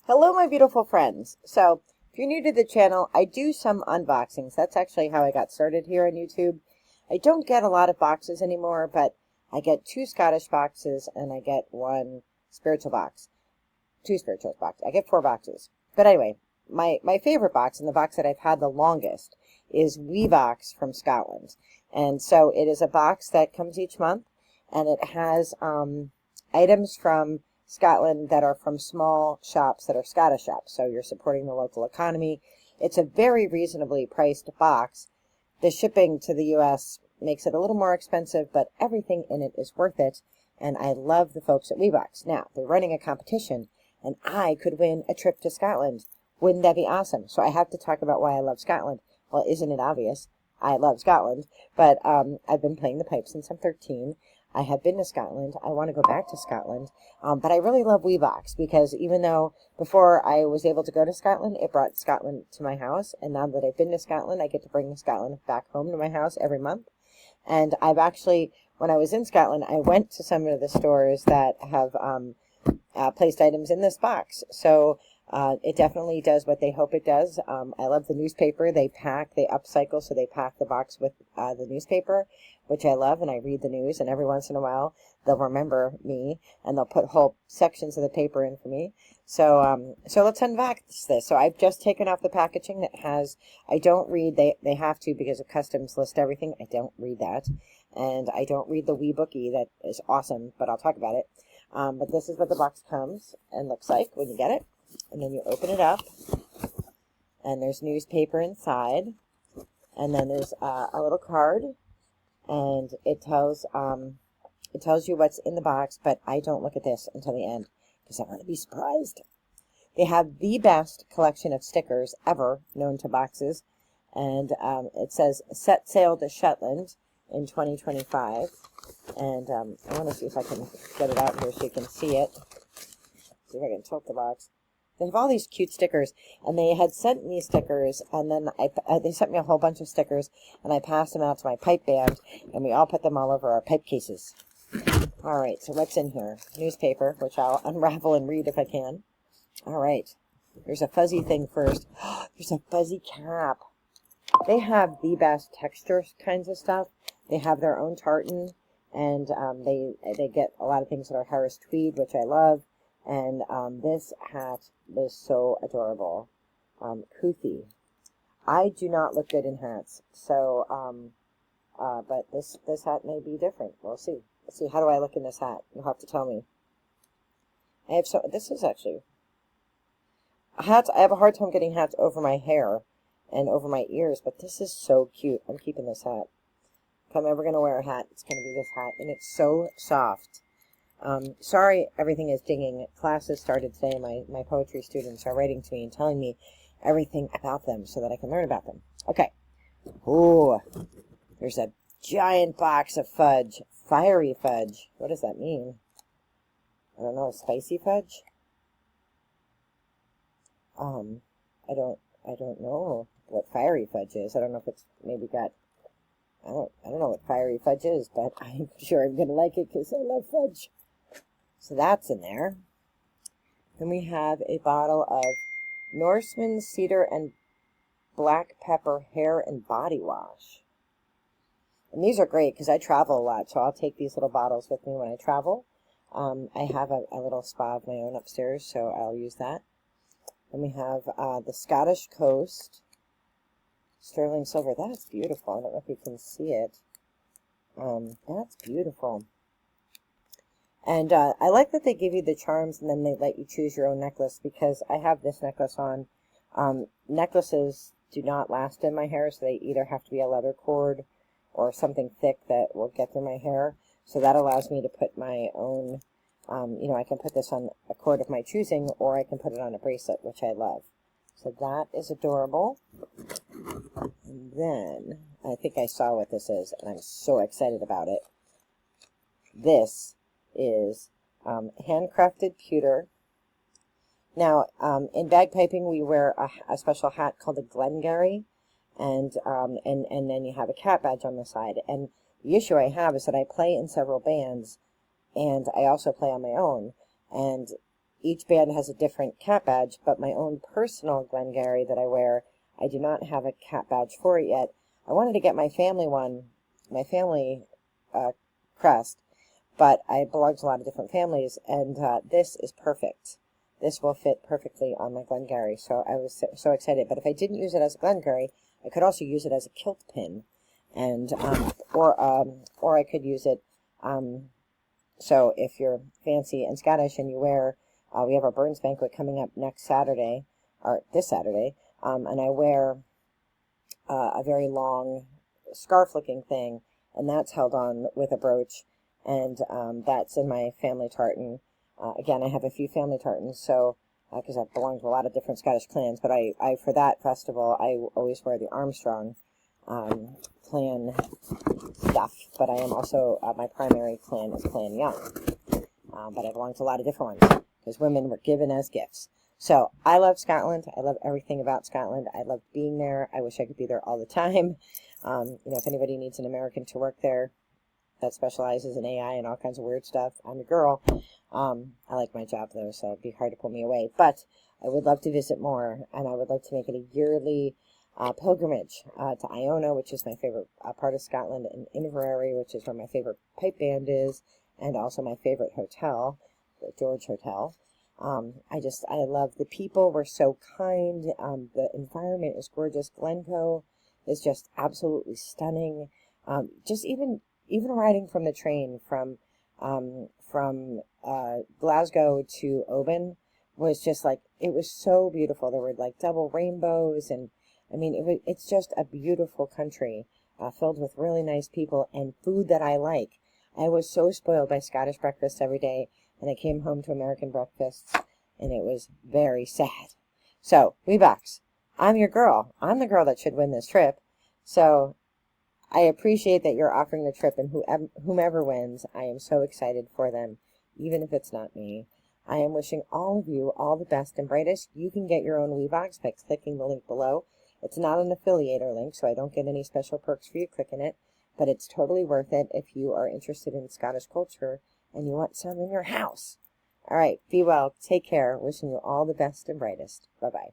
Hello, my beautiful friends. So, if you're new to the channel, I do some unboxings. That's actually how I got started here on YouTube. I don't get a lot of boxes anymore, but I get 2 Scottish boxes and I get 1 spiritual box. 2 spiritual boxes. I get 4 boxes. But anyway, my favorite box, and the box that I've had the longest, is WeeBox from Scotland. And so it is a box that comes each month, and it has items from Scotland that are from small shops that are Scottish shops. So you're supporting the local economy. It's a very reasonably priced box. The shipping to the US makes it a little more expensive, but everything in it is worth it. And I love the folks at WeeBox. Now, they're running a competition, and I could win a trip to Scotland. Wouldn't that be awesome? So I have to talk about why I love Scotland. Well, isn't it obvious? I love Scotland, but I've been playing the pipe since I'm 13. I have been to Scotland. I want to go back to Scotland. But I really love WeeBox because even though before I was able to go to Scotland, it brought Scotland to my house. And now that I've been to Scotland, I get to bring Scotland back home to my house every month. And I've actually, when I was in Scotland, I went to some of the stores that have placed items in this box. So it definitely does what they hope it does. I love the newspaper. They upcycle, so they pack the box with the newspaper, which I love, and I read the news, and every once in a while they'll remember me, and they'll put whole sections of the paper in for me. So so let's unbox this. So I've just taken off the packaging that has, I don't read, they have to because of customs list everything. I don't read that, and I don't read the wee bookie that is awesome, but I'll talk about it. But this is what the box comes and looks like when you get it. And then you open it up, and there's newspaper inside, and then there's a little card, and it tells you what's in the box, but I don't look at this until the end because I want to be surprised. They have the best collection of stickers ever known to boxes, and it says set sail to Shetland in 2025, and I want to see if I can get it out here so you can see it. See if I can tilt the box. They have all these cute stickers, and they had sent me stickers, and then they sent me a whole bunch of stickers, and I passed them out to my pipe band, and we all put them all over our pipe cases. All right, so what's in here? Newspaper, which I'll unravel and read if I can. All right, there's a fuzzy thing first. There's a fuzzy cap. They have the best texture kinds of stuff. They have their own tartan, and they get a lot of things that are Harris tweed, which I love. And this hat is so adorable. Kuthi. I do not look good in hats, so but this hat may be different. We'll see. Let's see. How do I look in this hat? You'll have to tell me. This is actually hats. I have a hard time getting hats over my hair and over my ears, but this is so cute. I'm keeping this hat. If I'm ever gonna wear a hat, it's gonna be this hat, and it's so soft. Sorry everything is dinging. Classes started today. My poetry students are writing to me and telling me everything about them so that I can learn about them. Okay. Ooh, there's a giant box of fudge. Fiery fudge. What does that mean? I don't know. Spicy fudge? I don't know what fiery fudge is. I don't know if it's maybe got, I don't know what fiery fudge is, but I'm sure I'm going to like it because I love fudge. So that's in there. Then we have a bottle of Norseman Cedar and Black Pepper Hair and Body Wash. And these are great because I travel a lot, so I'll take these little bottles with me when I travel. I have a little spa of my own upstairs, so I'll use that. Then we have the Scottish Coast Sterling Silver. That's beautiful. I don't know if you can see it. That's beautiful. And I like that they give you the charms and then they let you choose your own necklace because I have this necklace on. Necklaces do not last in my hair, so they either have to be a leather cord or something thick that will get through my hair. So that allows me to put my own, I can put this on a cord of my choosing, or I can put it on a bracelet, which I love. So that is adorable. And then, I think I saw what this is, and I'm so excited about it. This is handcrafted pewter. Now, in bagpiping, we wear a special hat called a Glengarry, and then you have a cat badge on the side. And the issue I have is that I play in several bands, and I also play on my own. And each band has a different cat badge, but my own personal Glengarry that I wear, I do not have a cat badge for it yet. I wanted to get my family one, my family crest, but I belong to a lot of different families, and this is perfect. This will fit perfectly on my Glengarry, so I was so excited. But if I didn't use it as a Glengarry, I could also use it as a kilt pin, and or I could use it. So if you're fancy and Scottish and you wear, we have our Burns banquet coming up next Saturday, or this Saturday, and I wear a very long scarf-looking thing, and that's held on with a brooch, and that's in my family tartan. Again, I have a few family tartans, so because I belong to a lot of different Scottish clans, but I for that festival, I always wear the Armstrong clan stuff, but I am also, my primary clan is Clan Young, but I belong to a lot of different ones, because women were given as gifts. So, I love Scotland. I love everything about Scotland. I love being there. I wish I could be there all the time. If anybody needs an American to work there that specializes in AI and all kinds of weird stuff, I'm a girl. I like my job, though, so it'd be hard to pull me away. But I would love to visit more, and I would like to make it a yearly pilgrimage to Iona, which is my favorite part of Scotland, and Inverary, which is where my favorite pipe band is, and also my favorite hotel, the George Hotel. I love the people. We're so kind. The environment is gorgeous. Glencoe is just absolutely stunning. Just even riding from the train from Glasgow to Oban was just like, it was so beautiful. There were like double rainbows, and I mean, it's just a beautiful country, filled with really nice people and food that I like. I was so spoiled by Scottish breakfast every day, and I came home to American breakfasts, and it was very sad. So, WeeBox, I'm your girl. I'm the girl that should win this trip. So, I appreciate that you're offering the trip, and whomever wins, I am so excited for them, even if it's not me. I am wishing all of you all the best and brightest. You can get your own WeeBox by clicking the link below. It's not an affiliator link, so I don't get any special perks for you clicking it, but it's totally worth it if you are interested in Scottish culture and you want some in your house. All right, be well, take care, wishing you all the best and brightest. Bye-bye.